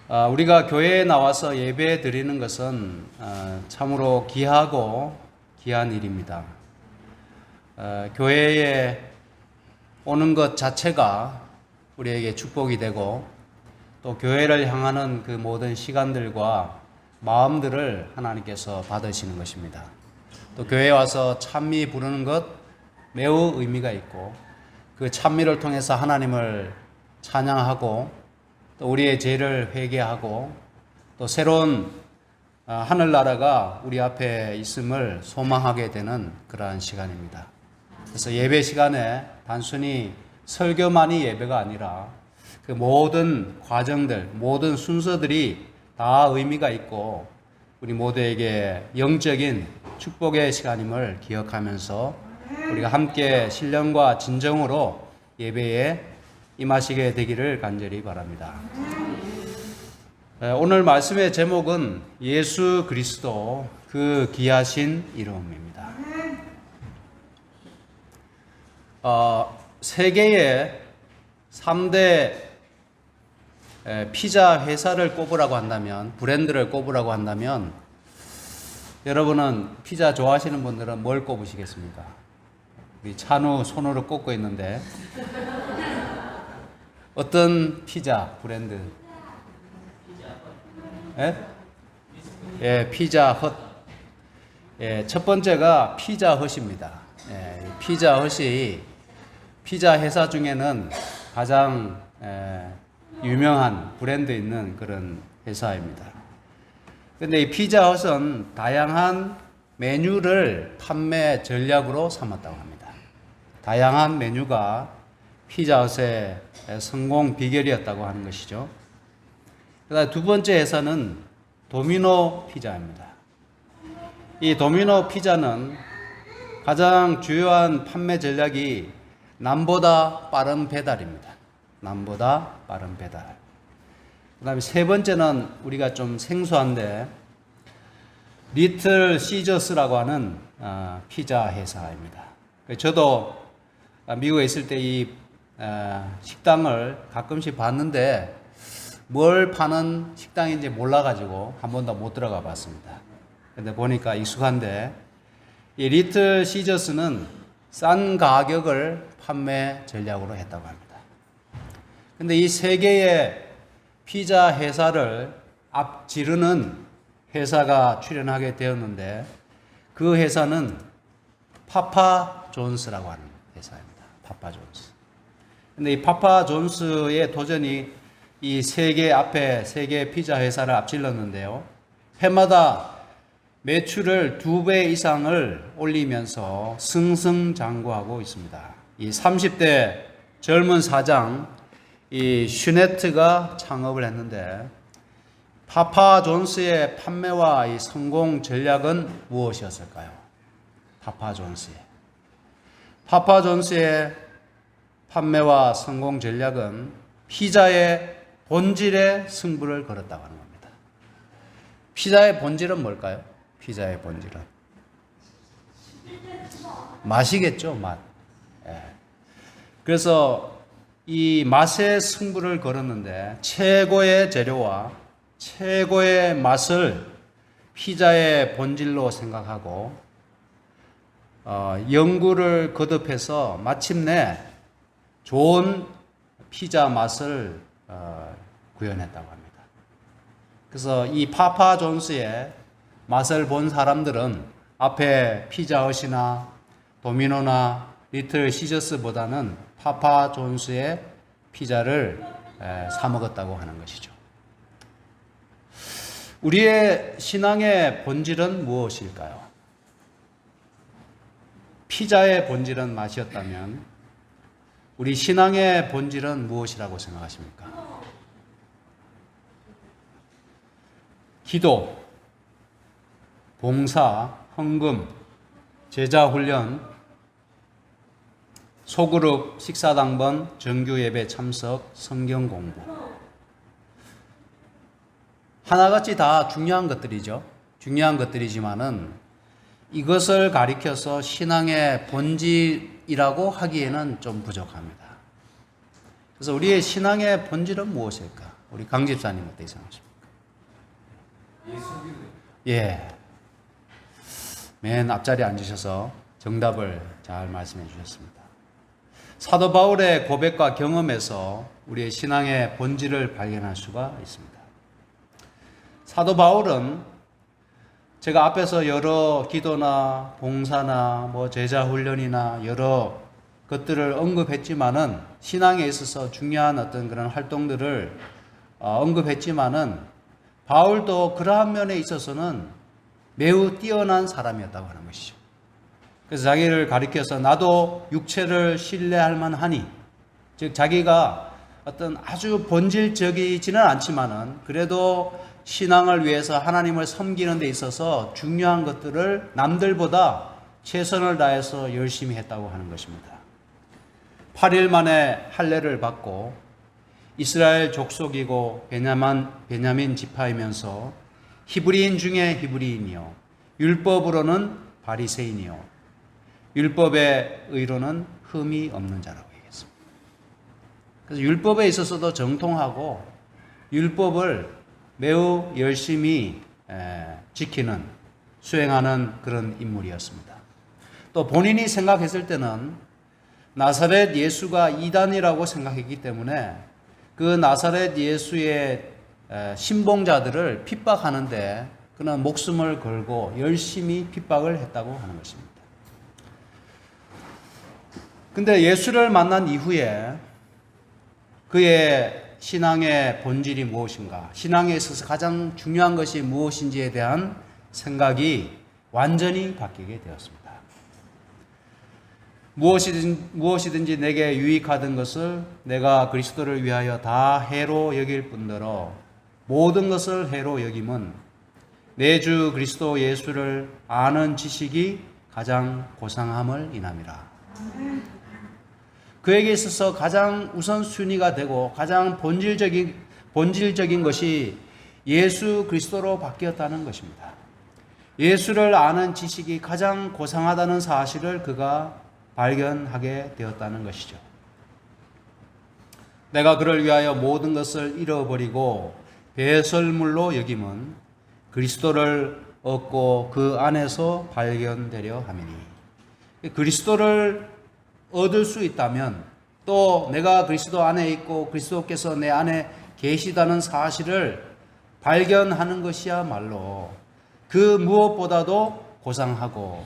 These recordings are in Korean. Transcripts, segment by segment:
우리가 교회에 나와서 예배 드리는 것은 참으로 귀하고 귀한 일입니다. 교회에 오는 것 자체가 우리에게 축복이 되고 또 교회를 향하는 그 모든 시간들과 마음들을 하나님께서 받으시는 것입니다. 또 교회에 와서 찬미 부르는 것 매우 의미가 있고 그 찬미를 통해서 하나님을 찬양하고 또 우리의 죄를 회개하고 또 새로운 하늘나라가 우리 앞에 있음을 소망하게 되는 그러한 시간입니다. 그래서 예배 시간에 단순히 설교만이 예배가 아니라 그 모든 과정들, 모든 순서들이 다 의미가 있고 우리 모두에게 영적인 축복의 시간임을 기억하면서 우리가 함께 신령과 진정으로 예배에 임하시게 되기를 간절히 바랍니다. 오늘 말씀의 제목은 예수 그리스도 그 귀하신 이름입니다. 세계의 3대 피자 회사를 꼽으라고 한다면, 브랜드를 꼽으라고 한다면 여러분은 피자 좋아하시는 분들은 뭘 꼽으시겠습니까? 우리 찬우 손으로 꼽고 있는데 어떤 피자 브랜드? 피자헛. 첫 번째가 피자헛입니다. 피자헛이 피자 회사 중에는 가장 유명한 브랜드 있는 그런 회사입니다. 그런데 이 피자헛은 다양한 메뉴를 판매 전략으로 삼았다고 합니다. 다양한 메뉴가 피자헛의 성공 비결이었다고 하는 것이죠. 그다음 두 번째 회사는 도미노 피자입니다. 이 도미노 피자는 가장 주요한 판매 전략이 남보다 빠른 배달입니다. 남보다 빠른 배달. 그다음에 세 번째는 우리가 좀 생소한데 리틀 시저스라고 하는 피자 회사입니다. 저도 미국에 있을 때 이 식당을 가끔씩 봤는데 뭘 파는 식당인지 몰라가지고 한 번도 못 들어가 봤습니다. 근데 보니까 익숙한데 이 리틀 시저스는 싼 가격을 판매 전략으로 했다고 합니다. 근데 이 세 개의 피자 회사를 앞지르는 회사가 출연하게 되었는데 그 회사는 파파 존스라고 하는 회사입니다. 파파 존스. 근데 이 파파 존스의 도전이 이 세계 앞에 세계 피자 회사를 앞질렀는데요. 해마다 매출을 2배 이상을 올리면서 승승장구하고 있습니다. 이 30대 젊은 사장 이 슈네트가 창업을 했는데 파파 존스의 판매와 이 성공 전략은 무엇이었을까요? 파파 존스의 판매와 성공 전략은 피자의 본질에 승부를 걸었다고 하는 겁니다. 피자의 본질은 뭘까요? 피자의 본질은 맛이겠죠, 맛. 그래서 이 맛의 승부를 걸었는데 최고의 재료와 최고의 맛을 피자의 본질로 생각하고 연구를 거듭해서 마침내 좋은 피자 맛을 구현했다고 합니다. 그래서 이 파파 존스의 맛을 본 사람들은 앞에 피자헛이나 도미노나 리틀 시저스보다는 파파 존스의 피자를 사 먹었다고 하는 것이죠. 우리의 신앙의 본질은 무엇일까요? 피자의 본질은 맛이었다면 우리 신앙의 본질은 무엇이라고 생각하십니까? 기도, 봉사, 헌금, 제자훈련, 소그룹 식사당번, 정규예배 참석, 성경 공부. 하나같이 다 중요한 것들이죠. 중요한 것들이지만은 이것을 가리켜서 신앙의 본질이라고 하기에는 좀 부족합니다. 그래서 우리의 신앙의 본질은 무엇일까? 우리 강 집사님 어떻게 생각하십니까? 예. 맨 앞자리에 앉으셔서 정답을 잘 말씀해 주셨습니다. 사도 바울의 고백과 경험에서 우리의 신앙의 본질을 발견할 수가 있습니다. 사도 바울은 제가 앞에서 여러 기도나 봉사나 제자 훈련이나 여러 것들을 언급했지만은 신앙에 있어서 중요한 어떤 그런 활동들을 언급했지만은 바울도 그러한 면에 있어서는 매우 뛰어난 사람이었다고 하는 것이죠. 그래서 자기를 가리켜서 나도 육체를 신뢰할 만하니, 즉 자기가 어떤 아주 본질적이지는 않지만은 그래도 신앙을 위해서 하나님을 섬기는 데 있어서 중요한 것들을 남들보다 최선을 다해서 열심히 했다고 하는 것입니다. 8일 만에 할례를 받고 이스라엘 족속이고 베냐민 지파이면서 히브리인 중에 히브리인이요 율법으로는 바리새인이요 율법의 의로는 흠이 없는 자라고 얘기했습니다. 그래서 율법에 있어서도 정통하고 율법을 매우 열심히 지키는, 수행하는 그런 인물이었습니다. 또 본인이 생각했을 때는 나사렛 예수가 이단이라고 생각했기 때문에 그 나사렛 예수의 신봉자들을 핍박하는데 그는 목숨을 걸고 열심히 핍박을 했다고 하는 것입니다. 근데 예수를 만난 이후에 그의 신앙의 본질이 무엇인가, 신앙에 있어서 가장 중요한 것이 무엇인지에 대한 생각이 완전히 바뀌게 되었습니다. 무엇이든지 내게 유익하던 것을 내가 그리스도를 위하여 다 해로 여길 뿐더러 모든 것을 해로 여김은 내 주 그리스도 예수를 아는 지식이 가장 고상함을 인함이라. 그에게 있어서 가장 우선순위가 되고 가장 본질적인 것이 예수 그리스도로 바뀌었다는 것입니다. 예수를 아는 지식이 가장 고상하다는 사실을 그가 발견하게 되었다는 것이죠. 내가 그를 위하여 모든 것을 잃어버리고 배설물로 여김은 그리스도를 얻고 그 안에서 발견되려 함이니, 그리스도를 얻을 수 있다면 또 내가 그리스도 안에 있고 그리스도께서 내 안에 계시다는 사실을 발견하는 것이야말로 그 무엇보다도 고상하고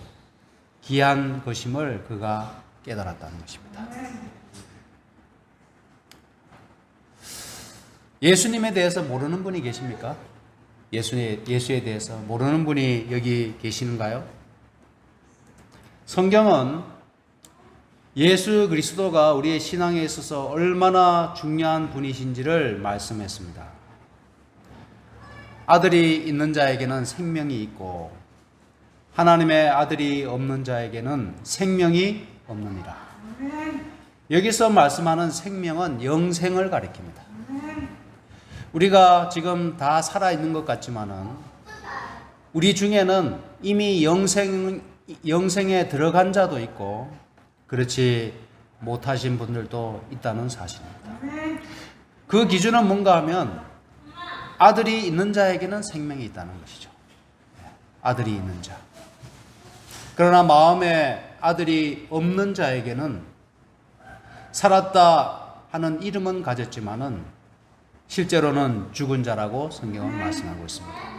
귀한 것임을 그가 깨달았다는 것입니다. 예수님에 대해서 모르는 분이 계십니까? 예수에 대해서 모르는 분이 여기 계시는가요? 성경은 예수 그리스도가 우리의 신앙에 있어서 얼마나 중요한 분이신지를 말씀했습니다. 아들이 있는 자에게는 생명이 있고 하나님의 아들이 없는 자에게는 생명이 없느니라. 여기서 말씀하는 생명은 영생을 가리킵니다. 우리가 지금 다 살아있는 것 같지만은 우리 중에는 이미 영생에 들어간 자도 있고 그렇지 못하신 분들도 있다는 사실입니다. 그 기준은 뭔가 하면 아들이 있는 자에게는 생명이 있다는 것이죠. 아들이 있는 자. 그러나 마음에 아들이 없는 자에게는 살았다 하는 이름은 가졌지만은 실제로는 죽은 자라고 성경은 말씀하고 있습니다.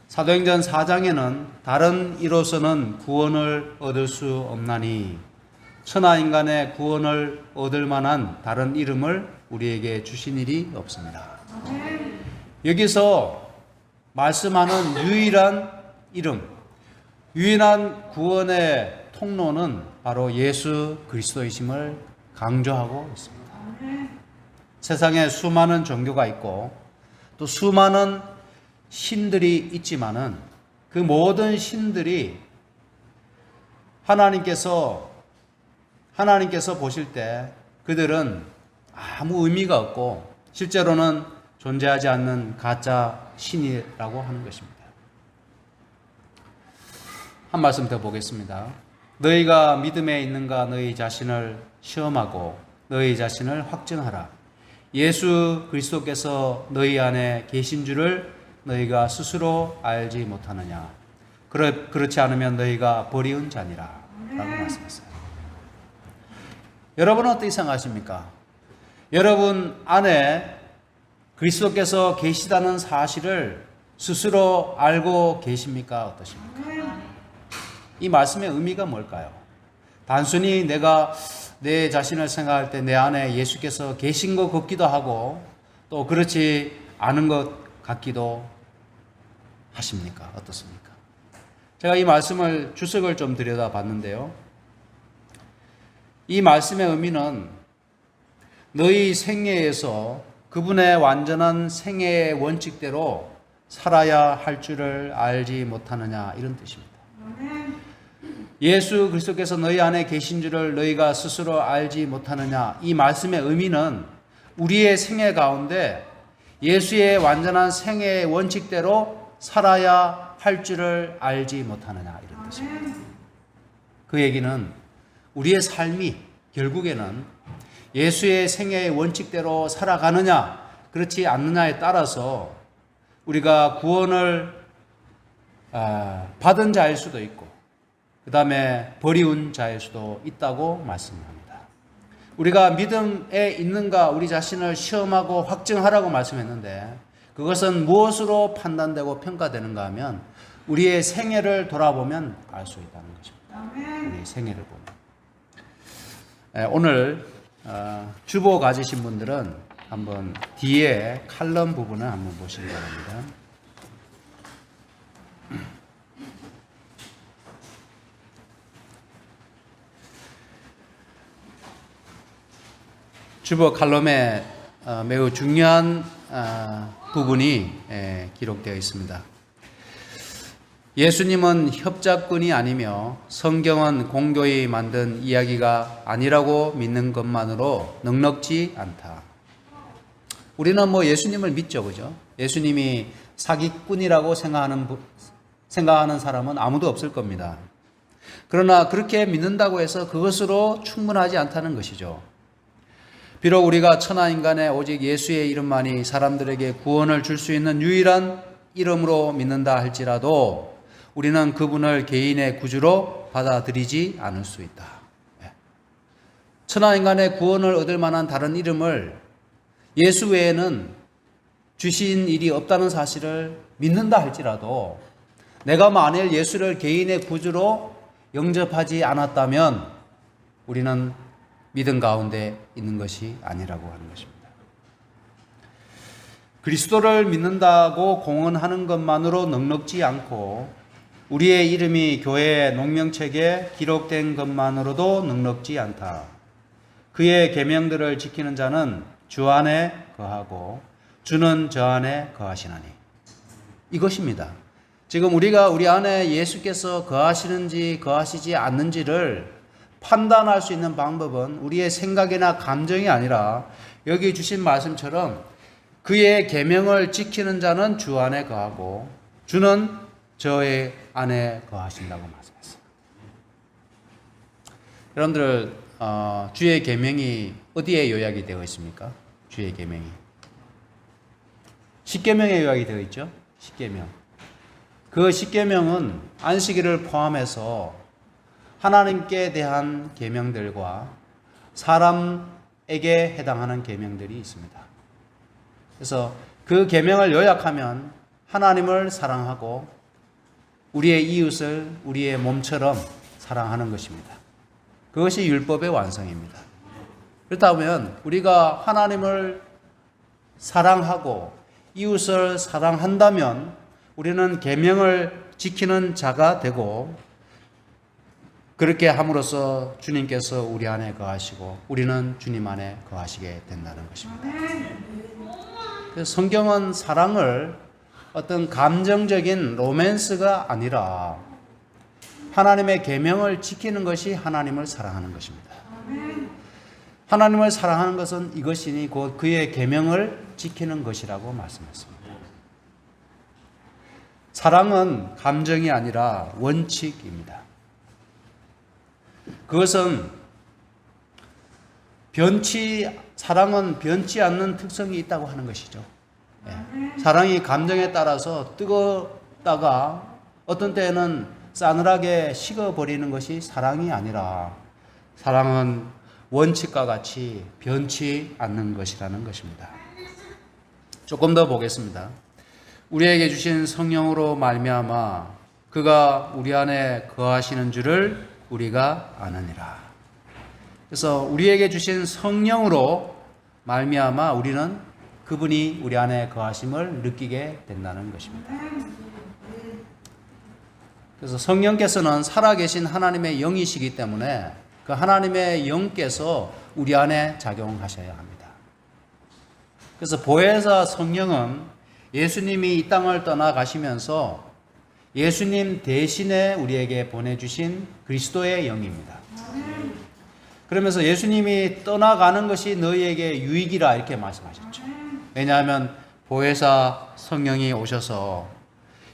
사도행전 4장에는 다른 이로서는 구원을 얻을 수 없나니 천하 인간의 구원을 얻을 만한 다른 이름을 우리에게 주신 일이 없습니다. 여기서 말씀하는 유일한 이름, 유일한 구원의 통로는 바로 예수 그리스도이심을 강조하고 있습니다. 세상에 수많은 종교가 있고 또 수많은 신들이 있지만은 그 모든 신들이 하나님께서 보실 때 그들은 아무 의미가 없고 실제로는 존재하지 않는 가짜 신이라고 하는 것입니다. 한 말씀 더 보겠습니다. 너희가 믿음에 있는가 너희 자신을 시험하고 너희 자신을 확증하라. 예수 그리스도께서 너희 안에 계신 줄을 너희가 스스로 알지 못하느냐. 그렇지 않으면 너희가 버리운 자니라 라고 말씀했어요. 여러분은 어떻게 생각하십니까? 여러분 안에 그리스도께서 계시다는 사실을 스스로 알고 계십니까? 어떠십니까? 이 말씀의 의미가 뭘까요? 단순히 내가 내 자신을 생각할 때 내 안에 예수께서 계신 것 같기도 하고 또 그렇지 않은 것 같기도 하십니까? 어떻습니까? 제가 이 말씀을 주석을 좀 들여다봤는데요. 이 말씀의 의미는 너희 생애에서 그분의 완전한 생애의 원칙대로 살아야 할 줄을 알지 못하느냐 이런 뜻입니다. 예수 그리스도께서 너희 안에 계신 줄을 너희가 스스로 알지 못하느냐 이 말씀의 의미는 우리의 생애 가운데 예수의 완전한 생애의 원칙대로 살아야 할 줄을 알지 못하느냐 이런 뜻입니다. 그 얘기는 우리의 삶이 결국에는 예수의 생애의 원칙대로 살아가느냐 그렇지 않느냐에 따라서 우리가 구원을 받은 자일 수도 있고 그 다음에 버리운 자일 수도 있다고 말씀합니다. 우리가 믿음에 있는가 우리 자신을 시험하고 확증하라고 말씀했는데 그것은 무엇으로 판단되고 평가되는가 하면 우리의 생애를 돌아보면 알 수 있다는 것입니다. 우리의 생애를 보면. 오늘 주보 가지신 분들은 한번 뒤에 칼럼 부분을 한번 보시기 바랍니다. 주보 칼럼에 매우 중요한 부분이 기록되어 있습니다. 예수님은 협작꾼이 아니며 성경은 공교히 만든 이야기가 아니라고 믿는 것만으로 넉넉지 않다. 우리는 예수님을 믿죠, 그죠? 예수님이 사기꾼이라고 생각하는 사람은 아무도 없을 겁니다. 그러나 그렇게 믿는다고 해서 그것으로 충분하지 않다는 것이죠. 비록 우리가 천하인간의 오직 예수의 이름만이 사람들에게 구원을 줄 수 있는 유일한 이름으로 믿는다 할지라도 우리는 그분을 개인의 구주로 받아들이지 않을 수 있다. 천하인간의 구원을 얻을 만한 다른 이름을 예수 외에는 주신 일이 없다는 사실을 믿는다 할지라도 내가 만일 예수를 개인의 구주로 영접하지 않았다면 우리는 믿음 가운데 있는 것이 아니라고 하는 것입니다. 그리스도를 믿는다고 공언하는 것만으로 넉넉지 않고 우리의 이름이 교회 농명책에 기록된 것만으로도 넉넉지 않다. 그의 계명들을 지키는 자는 주 안에 거하고 주는 저 안에 거하시나니. 이것입니다. 지금 우리가 우리 안에 예수께서 거하시는지 거하시지 않는지를 판단할 수 있는 방법은 우리의 생각이나 감정이 아니라 여기 주신 말씀처럼 그의 계명을 지키는 자는 주 안에 거하고 주는 저의 안에 거하신다고 말씀했어요. 여러분들 주의 계명이 어디에 요약이 되어 있습니까? 주의 계명이 십계명에 요약이 되어 있죠. 십계명. 그 십계명은 안식일을 포함해서 하나님께 대한 계명들과 사람에게 해당하는 계명들이 있습니다. 그래서 그 계명을 요약하면 하나님을 사랑하고 우리의 이웃을 우리의 몸처럼 사랑하는 것입니다. 그것이 율법의 완성입니다. 그렇다면 우리가 하나님을 사랑하고 이웃을 사랑한다면 우리는 계명을 지키는 자가 되고 그렇게 함으로써 주님께서 우리 안에 거하시고 우리는 주님 안에 거하시게 된다는 것입니다. 그래서 성경은 사랑을 어떤 감정적인 로맨스가 아니라 하나님의 계명을 지키는 것이 하나님을 사랑하는 것입니다. 하나님을 사랑하는 것은 이것이니 곧 그의 계명을 지키는 것이라고 말씀했습니다. 사랑은 감정이 아니라 원칙입니다. 그것은 변치 사랑은 변치 않는 특성이 있다고 하는 것이죠. 예. 사랑이 감정에 따라서 뜨겁다가 어떤 때는 싸늘하게 식어버리는 것이 사랑이 아니라 사랑은 원칙과 같이 변치 않는 것이라는 것입니다. 조금 더 보겠습니다. 우리에게 주신 성령으로 말미암아 그가 우리 안에 거하시는 줄을 우리가 아느니라. 그래서 우리에게 주신 성령으로 말미암아 우리는 그분이 우리 안에 거하심을 느끼게 된다는 것입니다. 그래서 성령께서는 살아계신 하나님의 영이시기 때문에 그 하나님의 영께서 우리 안에 작용하셔야 합니다. 그래서 보혜사 성령은 예수님이 이 땅을 떠나가시면서 예수님 대신에 우리에게 보내주신 그리스도의 영입니다. 그러면서 예수님이 떠나가는 것이 너희에게 유익이라 이렇게 말씀하셨죠. 왜냐하면 보혜사 성령이 오셔서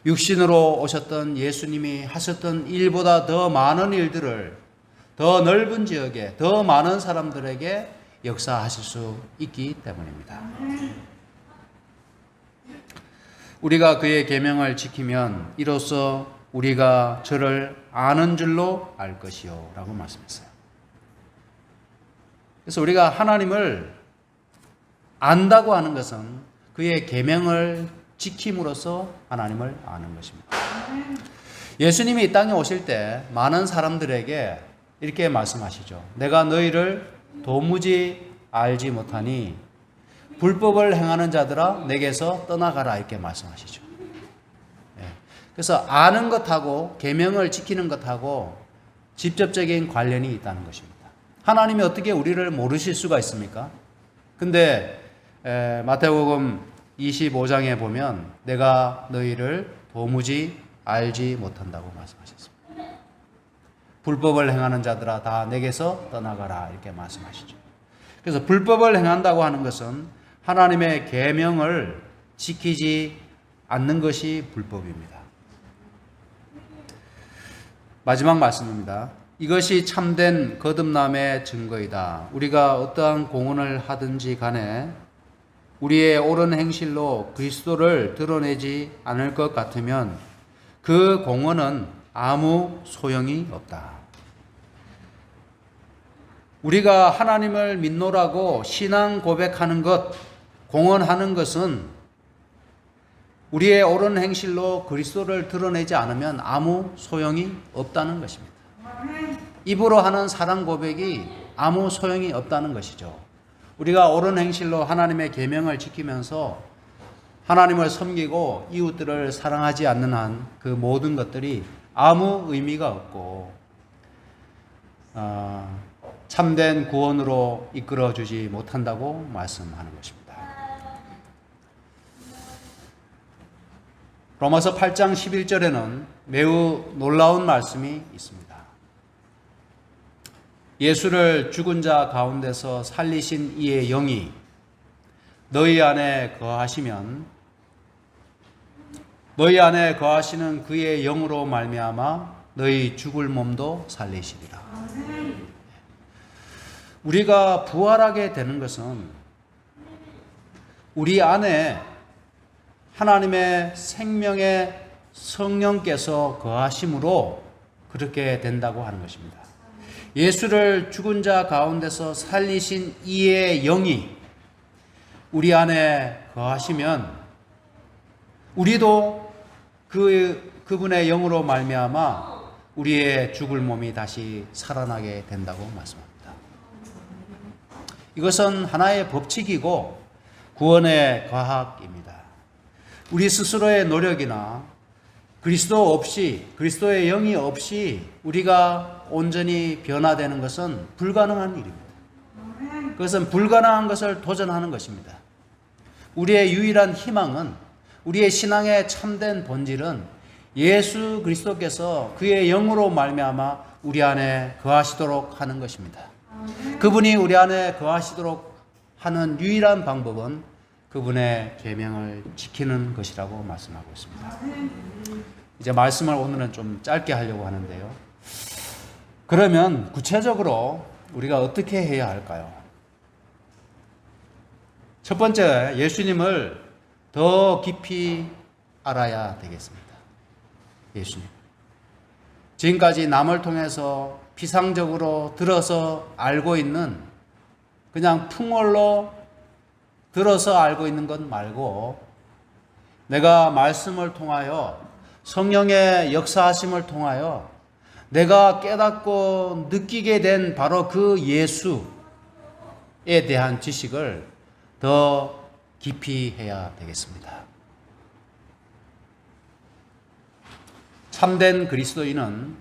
육신으로 오셨던 예수님이 하셨던 일보다 더 많은 일들을 더 넓은 지역에 더 많은 사람들에게 역사하실 수 있기 때문입니다. 우리가 그의 계명을 지키면 이로써 우리가 저를 아는 줄로 알 것이요 라고 말씀했어요. 그래서 우리가 하나님을 안다고 하는 것은 그의 계명을 지킴으로써 하나님을 아는 것입니다. 예수님이 이 땅에 오실 때 많은 사람들에게 이렇게 말씀하시죠. 내가 너희를 도무지 알지 못하니 불법을 행하는 자들아 내게서 떠나가라 이렇게 말씀하시죠. 그래서 아는 것하고 계명을 지키는 것하고 직접적인 관련이 있다는 것입니다. 하나님이 어떻게 우리를 모르실 수가 있습니까? 근데 마태복음 25장에 보면 내가 너희를 도무지 알지 못한다고 말씀하셨습니다. 불법을 행하는 자들아 다 내게서 떠나가라 이렇게 말씀하시죠. 그래서 불법을 행한다고 하는 것은 하나님의 계명을 지키지 않는 것이 불법입니다. 마지막 말씀입니다. 이것이 참된 거듭남의 증거이다. 우리가 어떠한 공헌을 하든지 간에 우리의 옳은 행실로 그리스도를 드러내지 않을 것 같으면 그 공헌은 아무 소용이 없다. 우리가 하나님을 믿노라고 신앙 고백하는 것, 공헌하는 것은 우리의 옳은 행실로 그리스도를 드러내지 않으면 아무 소용이 없다는 것입니다. 입으로 하는 사랑 고백이 아무 소용이 없다는 것이죠. 우리가 옳은 행실로 하나님의 계명을 지키면서 하나님을 섬기고 이웃들을 사랑하지 않는 한 그 모든 것들이 아무 의미가 없고 참된 구원으로 이끌어주지 못한다고 말씀하는 것입니다. 로마서 8장 11절에는 매우 놀라운 말씀이 있습니다. 예수를 죽은 자 가운데서 살리신 이의 영이 너희 안에 거하시면 너희 안에 거하시는 그의 영으로 말미암아 너희 죽을 몸도 살리시리라. 우리가 부활하게 되는 것은 우리 안에 하나님의 생명의 성령께서 거하심으로 그렇게 된다고 하는 것입니다. 예수를 죽은 자 가운데서 살리신 이의 영이 우리 안에 거하시면 우리도 그분의 영으로 말미암아 우리의 죽을 몸이 다시 살아나게 된다고 말씀합니다. 이것은 하나의 법칙이고 구원의 과학입니다. 우리 스스로의 노력이나 그리스도 없이, 그리스도의 영이 없이 우리가 온전히 변화되는 것은 불가능한 일입니다. 그것은 불가능한 것을 도전하는 것입니다. 우리의 유일한 희망은, 우리의 신앙의 참된 본질은 예수 그리스도께서 그의 영으로 말미암아 우리 안에 거하시도록 하는 것입니다. 그분이 우리 안에 거하시도록 하는 유일한 방법은 그분의 계명을 지키는 것이라고 말씀하고 있습니다. 이제 말씀을 오늘은 좀 짧게 하려고 하는데요. 그러면 구체적으로 우리가 어떻게 해야 할까요? 첫 번째, 예수님을 더 깊이 알아야 되겠습니다. 예수님. 지금까지 남을 통해서 피상적으로 들어서 알고 있는, 그냥 풍월로 들어서 알고 있는 것 말고, 내가 말씀을 통하여, 성령의 역사하심을 통하여 내가 깨닫고 느끼게 된 바로 그 예수에 대한 지식을 더 깊이 해야 되겠습니다. 참된 그리스도인은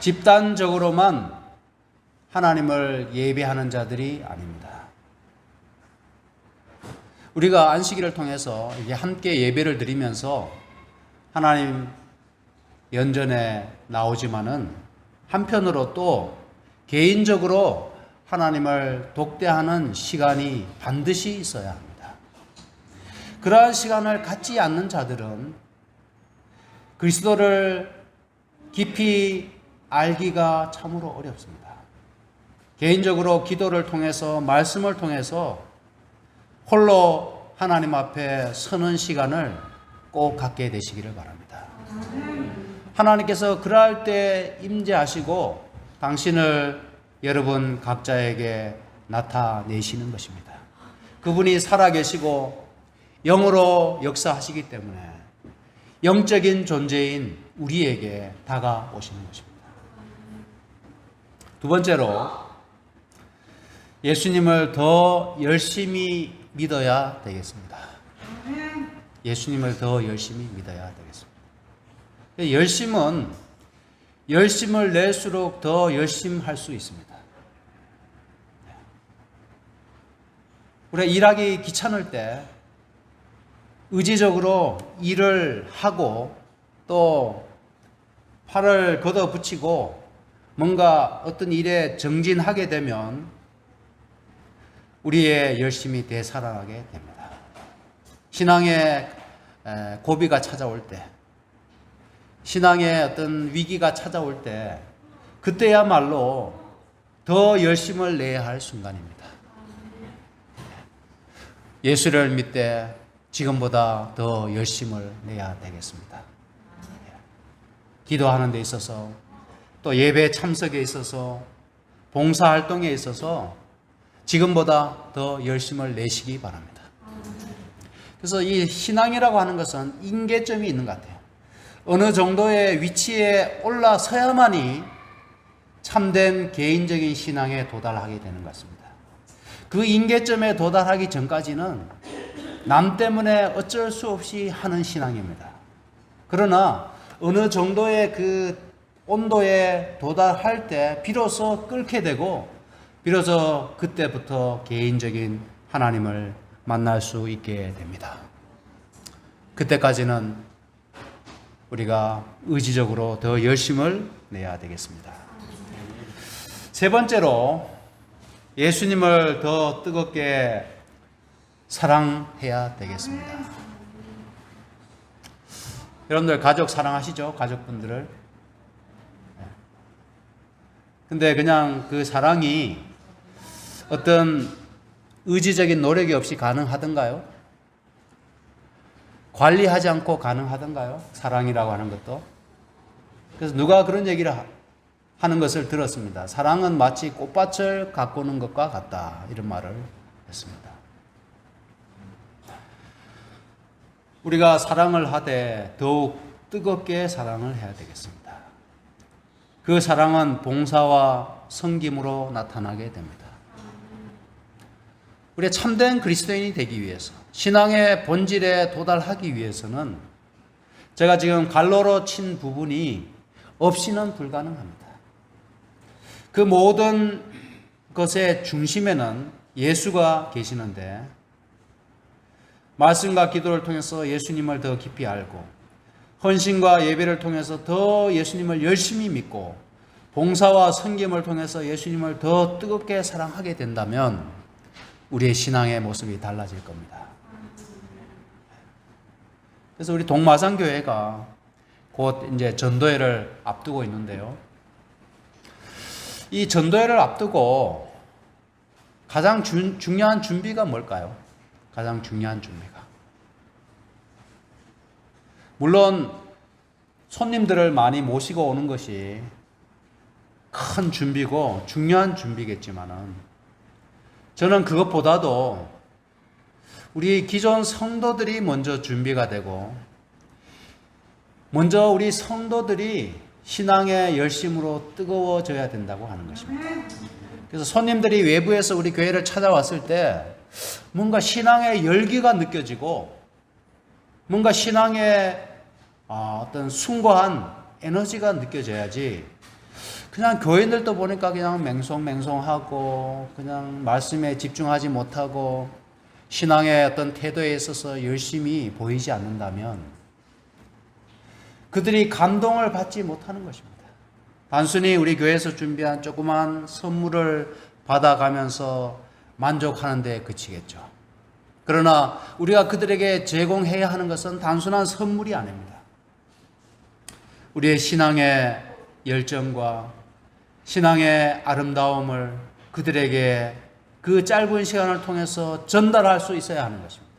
집단적으로만 하나님을 예배하는 자들이 아닙니다. 우리가 안식일을 통해서 함께 예배를 드리면서 하나님 연전에 나오지만은 한편으로 또 개인적으로 하나님을 독대하는 시간이 반드시 있어야 합니다. 그러한 시간을 갖지 않는 자들은 그리스도를 깊이 알기가 참으로 어렵습니다. 개인적으로 기도를 통해서, 말씀을 통해서 홀로 하나님 앞에 서는 시간을 꼭 갖게 되시기를 바랍니다. 하나님께서 그럴 때 임재하시고 당신을 여러분 각자에게 나타내시는 것입니다. 그분이 살아계시고 영으로 역사하시기 때문에 영적인 존재인 우리에게 다가오시는 것입니다. 두 번째로, 예수님을 더 열심히 믿어야 되겠습니다. 예수님을 더 열심히 믿어야 되겠습니다. 열심을 낼수록 더 열심할 수 있습니다. 우리가 일하기 귀찮을 때 의지적으로 일을 하고 또 팔을 걷어붙이고 뭔가 어떤 일에 정진하게 되면 우리의 열심이 되살아나게 됩니다. 신앙의 고비가 찾아올 때, 신앙의 어떤 위기가 찾아올 때, 그때야말로 더 열심을 내야 할 순간입니다. 예수를 믿되 지금보다 더 열심을 내야 되겠습니다. 기도하는 데 있어서, 또 예배 참석에 있어서, 봉사활동에 있어서 지금보다 더 열심을 내시기 바랍니다. 그래서 이 신앙이라고 하는 것은 임계점이 있는 것 같아요. 어느 정도의 위치에 올라서야만이 참된 개인적인 신앙에 도달하게 되는 것 같습니다. 그 임계점에 도달하기 전까지는 남 때문에 어쩔 수 없이 하는 신앙입니다. 그러나 어느 정도의 그 온도에 도달할 때 비로소 끓게 되고 비로소 그때부터 개인적인 하나님을 만날 수 있게 됩니다. 그때까지는 우리가 의지적으로 더 열심을 내야 되겠습니다. 세 번째로, 예수님을 더 뜨겁게 사랑해야 되겠습니다. 여러분들 가족 사랑하시죠? 가족분들을. 근데 그냥 그 사랑이 어떤 의지적인 노력이 없이 가능하던가요? 관리하지 않고 가능하던가요? 사랑이라고 하는 것도. 그래서 누가 그런 얘기를 하는 것을 들었습니다. 사랑은 마치 꽃밭을 가꾸는 것과 같다, 이런 말을 했습니다. 우리가 사랑을 하되 더욱 뜨겁게 사랑을 해야 되겠습니다. 그 사랑은 봉사와 섬김으로 나타나게 됩니다. 우리가 참된 그리스도인이 되기 위해서, 신앙의 본질에 도달하기 위해서는 제가 지금 갈로로 친 부분이 없이는 불가능합니다. 그 모든 것의 중심에는 예수가 계시는데, 말씀과 기도를 통해서 예수님을 더 깊이 알고, 헌신과 예배를 통해서 더 예수님을 열심히 믿고, 봉사와 섬김을 통해서 예수님을 더 뜨겁게 사랑하게 된다면 우리의 신앙의 모습이 달라질 겁니다. 그래서 우리 동마산교회가 곧 이제 전도회를 앞두고 있는데요. 이 전도회를 앞두고 가장 중요한 준비가 뭘까요? 가장 중요한 준비가. 물론 손님들을 많이 모시고 오는 것이 큰 준비고 중요한 준비겠지만은 저는 그것보다도 우리 기존 성도들이 먼저 준비가 되고 먼저 우리 성도들이 신앙의 열심으로 뜨거워져야 된다고 하는 것입니다. 그래서 손님들이 외부에서 우리 교회를 찾아왔을 때 뭔가 신앙의 열기가 느껴지고 뭔가 신앙의 어떤 숭고한 에너지가 느껴져야지 그냥 교인들도 보니까 그냥 맹송맹송하고 그냥 말씀에 집중하지 못하고 신앙의 어떤 태도에 있어서 열심히 보이지 않는다면 그들이 감동을 받지 못하는 것입니다. 단순히 우리 교회에서 준비한 조그만 선물을 받아가면서 만족하는 데 그치겠죠. 그러나 우리가 그들에게 제공해야 하는 것은 단순한 선물이 아닙니다. 우리의 신앙의 열정과 신앙의 아름다움을 그들에게 그 짧은 시간을 통해서 전달할 수 있어야 하는 것입니다.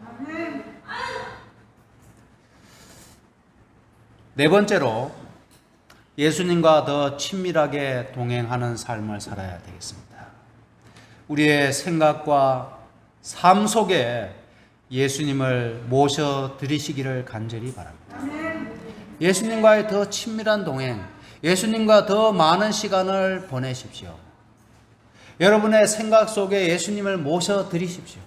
네 번째로 예수님과 더 친밀하게 동행하는 삶을 살아야 되겠습니다. 우리의 생각과 삶 속에 예수님을 모셔드리시기를 간절히 바랍니다. 예수님과의 더 친밀한 동행, 예수님과 더 많은 시간을 보내십시오. 여러분의 생각 속에 예수님을 모셔드리십시오.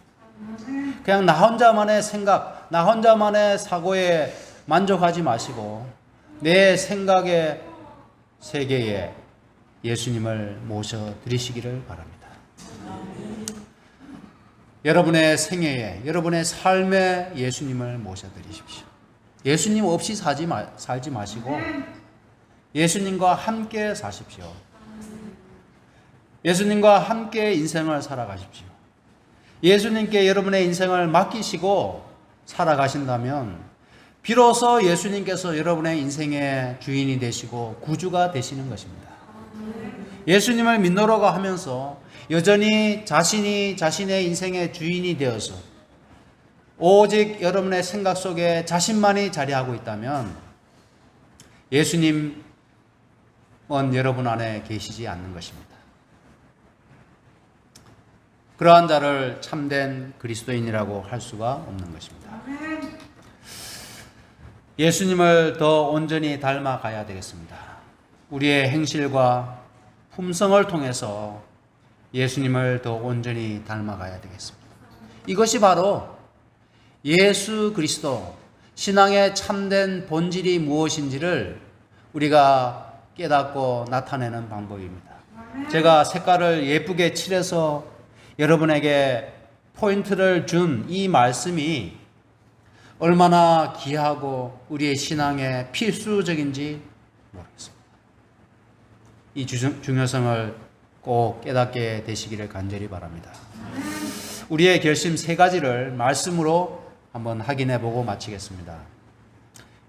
그냥 나 혼자만의 생각, 나 혼자만의 사고에 만족하지 마시고 내 생각의 세계에 예수님을 모셔드리시기를 바랍니다. 여러분의 생애에, 여러분의 삶에 예수님을 모셔드리십시오. 예수님 없이 살지 마시고 예수님과 함께 사십시오. 예수님과 함께 인생을 살아가십시오. 예수님께 여러분의 인생을 맡기시고 살아가신다면 비로소 예수님께서 여러분의 인생의 주인이 되시고 구주가 되시는 것입니다. 예수님을 믿노라고 하면서 여전히 자신이 자신의 인생의 주인이 되어서 오직 여러분의 생각 속에 자신만이 자리하고 있다면 예수님은 여러분 안에 계시지 않는 것입니다. 그러한 자를 참된 그리스도인이라고 할 수가 없는 것입니다. 예수님을 더 온전히 닮아가야 되겠습니다. 우리의 행실과 품성을 통해서 예수님을 더 온전히 닮아가야 되겠습니다. 이것이 바로 예수 그리스도, 신앙의 참된 본질이 무엇인지를 우리가 깨닫고 나타내는 방법입니다. 제가 색깔을 예쁘게 칠해서 여러분에게 포인트를 준 이 말씀이 얼마나 귀하고 우리의 신앙에 필수적인지 모르겠습니다. 이 중요성을 꼭 깨닫게 되시기를 간절히 바랍니다. 우리의 결심 세 가지를 말씀으로 한번 확인해 보고 마치겠습니다.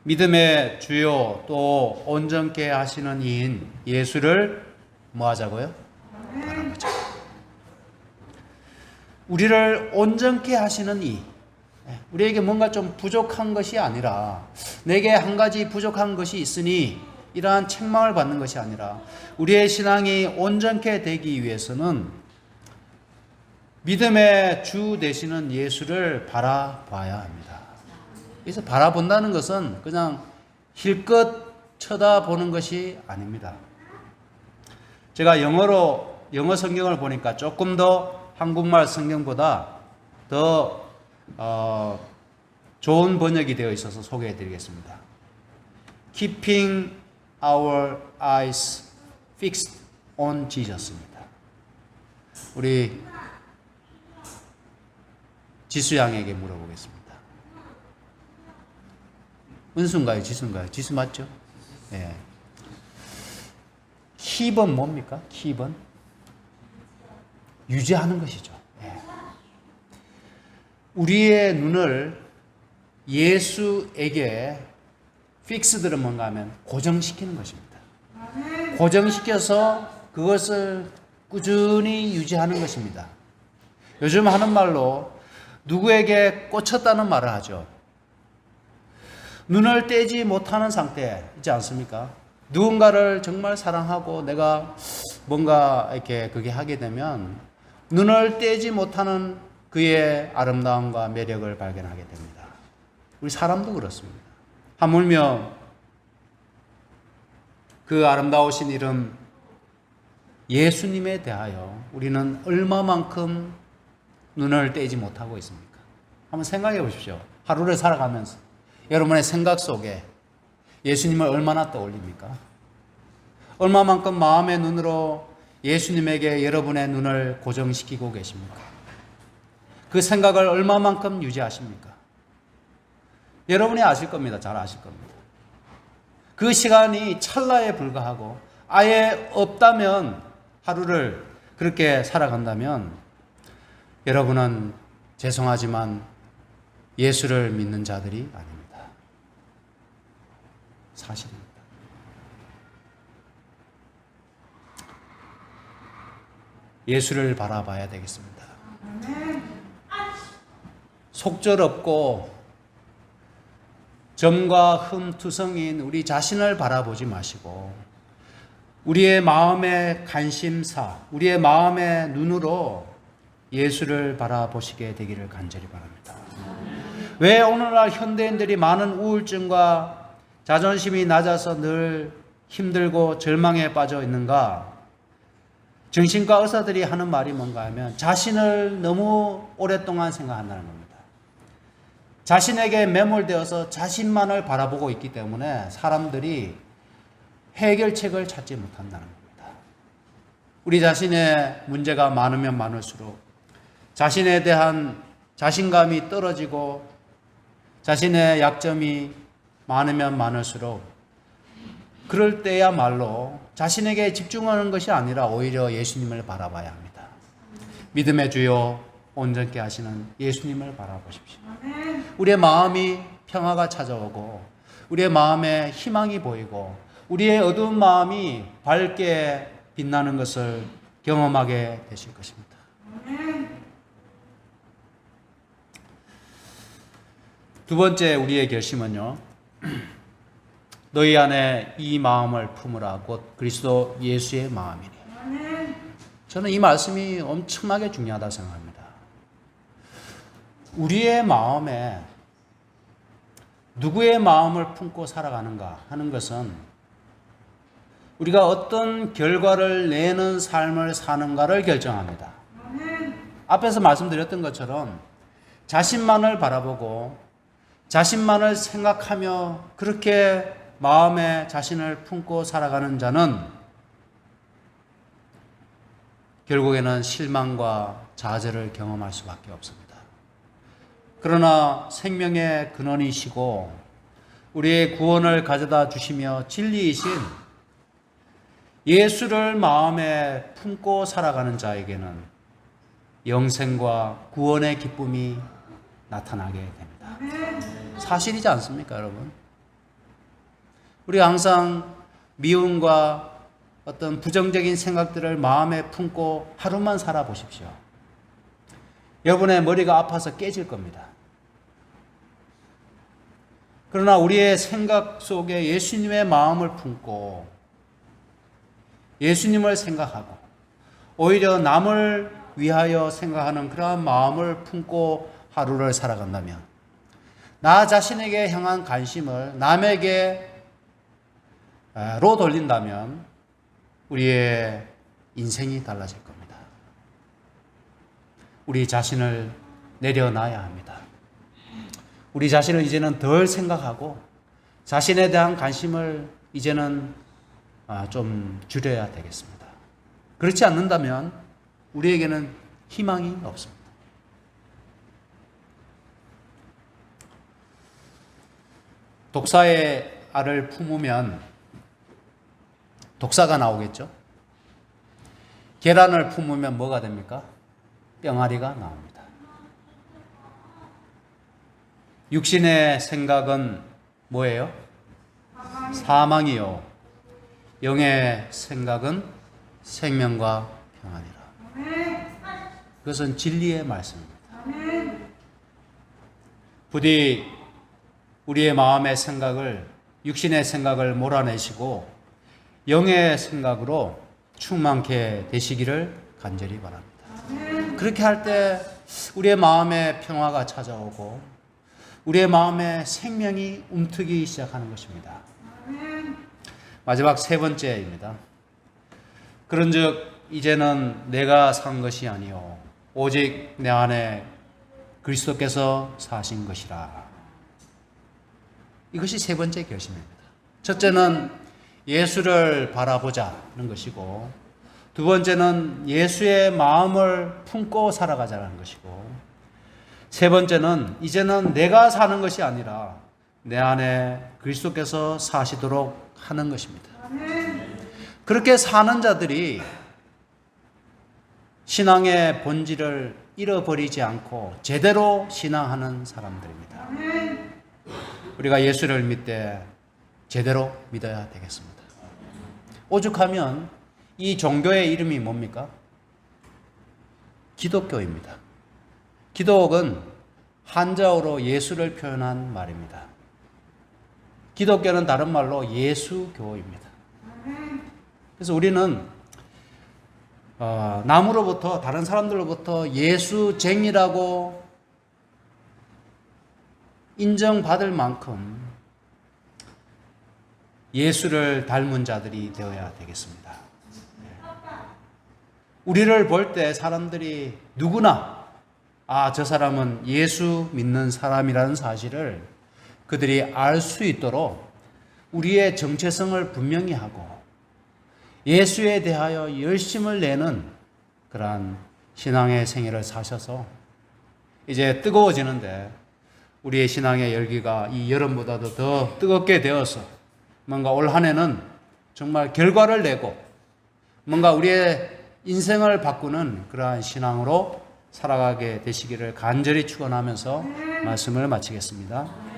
믿음의 주요 또 온전케 하시는 이인 예수를 뭐 하자고요? 바라보자. 우리를 온전케 하시는 이, 우리에게 뭔가 좀 부족한 것이 아니라 내게 한 가지 부족한 것이 있으니 이러한 책망을 받는 것이 아니라 우리의 신앙이 온전케 되기 위해서는 믿음의 주 되시는 예수를 바라봐야 합니다. 그래서 바라본다는 것은 그냥 힐끗 쳐다보는 것이 아닙니다. 제가 영어 성경을 보니까 조금 더 한국말 성경보다 더 좋은 번역이 되어 있어서 소개해 드리겠습니다. Keeping our eyes fixed on Jesus입니다. 우리 지수 양에게 물어보겠습니다. 은수인가요? 지수인가요? 지수 맞죠? 예. 킵은 뭡니까? 킵은 유지하는 것이죠. 예. 우리의 눈을 예수에게 픽스들은 뭔가 하면 고정시키는 것입니다. 고정시켜서 그것을 꾸준히 유지하는 것입니다. 요즘 하는 말로 누구에게 꽂혔다는 말을 하죠. 눈을 떼지 못하는 상태 있지 않습니까? 누군가를 정말 사랑하고 내가 뭔가 이렇게 그게 하게 되면 눈을 떼지 못하는 그의 아름다움과 매력을 발견하게 됩니다. 우리 사람도 그렇습니다. 하물며 그 아름다우신 이름 예수님에 대하여 우리는 얼마만큼 눈을 떼지 못하고 있습니까? 한번 생각해 보십시오. 하루를 살아가면서 여러분의 생각 속에 예수님을 얼마나 떠올립니까? 얼마만큼 마음의 눈으로 예수님에게 여러분의 눈을 고정시키고 계십니까? 그 생각을 얼마만큼 유지하십니까? 여러분이 아실 겁니다. 잘 아실 겁니다. 그 시간이 찰나에 불과하고 아예 없다면 하루를 그렇게 살아간다면 여러분은 죄송하지만 예수를 믿는 자들이 아닙니다. 사실입니다. 예수를 바라봐야 되겠습니다. 속절없고 점과 흠투성인 우리 자신을 바라보지 마시고 우리의 마음의 관심사, 우리의 마음의 눈으로 예수를 바라보시게 되기를 간절히 바랍니다. 왜 오늘날 현대인들이 많은 우울증과 자존심이 낮아서 늘 힘들고 절망에 빠져 있는가? 정신과 의사들이 하는 말이 뭔가 하면 자신을 너무 오랫동안 생각한다는 겁니다. 자신에게 매몰되어서 자신만을 바라보고 있기 때문에 사람들이 해결책을 찾지 못한다는 겁니다. 우리 자신의 문제가 많으면 많을수록 자신에 대한 자신감이 떨어지고 자신의 약점이 많으면 많을수록 그럴 때야말로 자신에게 집중하는 것이 아니라 오히려 예수님을 바라봐야 합니다. 믿음의 주요 온전케 하시는 예수님을 바라보십시오. 우리의 마음이 평화가 찾아오고 우리의 마음에 희망이 보이고 우리의 어두운 마음이 밝게 빛나는 것을 경험하게 되실 것입니다. 두 번째 우리의 결심은요. 너희 안에 이 마음을 품으라 곧 그리스도 예수의 마음이니. 저는 이 말씀이 엄청나게 중요하다고 생각합니다. 우리의 마음에 누구의 마음을 품고 살아가는가 하는 것은 우리가 어떤 결과를 내는 삶을 사는가를 결정합니다. 앞에서 말씀드렸던 것처럼 자신만을 바라보고 자신만을 생각하며 그렇게 마음에 자신을 품고 살아가는 자는 결국에는 실망과 좌절을 경험할 수밖에 없습니다. 그러나 생명의 근원이시고 우리의 구원을 가져다 주시며 진리이신 예수를 마음에 품고 살아가는 자에게는 영생과 구원의 기쁨이 나타나게 됩니다. 사실이지 않습니까, 여러분? 우리가 항상 미움과 어떤 부정적인 생각들을 마음에 품고 하루만 살아보십시오. 여러분의 머리가 아파서 깨질 겁니다. 그러나 우리의 생각 속에 예수님의 마음을 품고 예수님을 생각하고 오히려 남을 위하여 생각하는 그러한 마음을 품고 하루를 살아간다면 나 자신에게 향한 관심을 남에게로 돌린다면 우리의 인생이 달라질 겁니다. 우리 자신을 내려놔야 합니다. 우리 자신을 이제는 덜 생각하고 자신에 대한 관심을 이제는 좀 줄여야 되겠습니다. 그렇지 않는다면 우리에게는 희망이 없습니다. 독사의 알을 품으면 독사가 나오겠죠? 계란을 품으면 뭐가 됩니까? 뿅아리가 나옵니다. 육신의 생각은 뭐예요? 사망이요. 영의 생각은 생명과 평안이라. 그것은 진리의 말씀입니다. 부디 우리의 마음의 생각을, 육신의 생각을 몰아내시고 영의 생각으로 충만케 되시기를 간절히 바랍니다. 그렇게 할 때 우리의 마음에 평화가 찾아오고 우리의 마음에 생명이 움트기 시작하는 것입니다. 마지막 세 번째입니다. 그런즉 이제는 내가 산 것이 아니요 오직 내 안에 그리스도께서 사신 것이라. 이것이 세 번째 결심입니다. 첫째는 예수를 바라보자는 것이고, 두 번째는 예수의 마음을 품고 살아가자는 것이고, 세 번째는 이제는 내가 사는 것이 아니라 내 안에 그리스도께서 사시도록 하는 것입니다. 그렇게 사는 자들이 신앙의 본질을 잃어버리지 않고 제대로 신앙하는 사람들입니다. 우리가 예수를 믿되 제대로 믿어야 되겠습니다. 오죽하면 이 종교의 이름이 뭡니까? 기독교입니다. 기독은 한자어로 예수를 표현한 말입니다. 기독교는 다른 말로 예수교입니다. 그래서 우리는 남으로부터, 다른 사람들로부터 예수쟁이라고 인정받을 만큼 예수를 닮은 자들이 되어야 되겠습니다. 우리를 볼 때 사람들이 누구나 저 사람은 예수 믿는 사람이라는 사실을 그들이 알 수 있도록 우리의 정체성을 분명히 하고 예수에 대하여 열심을 내는 그러한 신앙의 생애를 사셔서 이제 뜨거워지는데 우리의 신앙의 열기가 이 여름보다도 더 뜨겁게 되어서 뭔가 올 한 해는 정말 결과를 내고 뭔가 우리의 인생을 바꾸는 그러한 신앙으로 살아가게 되시기를 간절히 축원하면서 말씀을 마치겠습니다.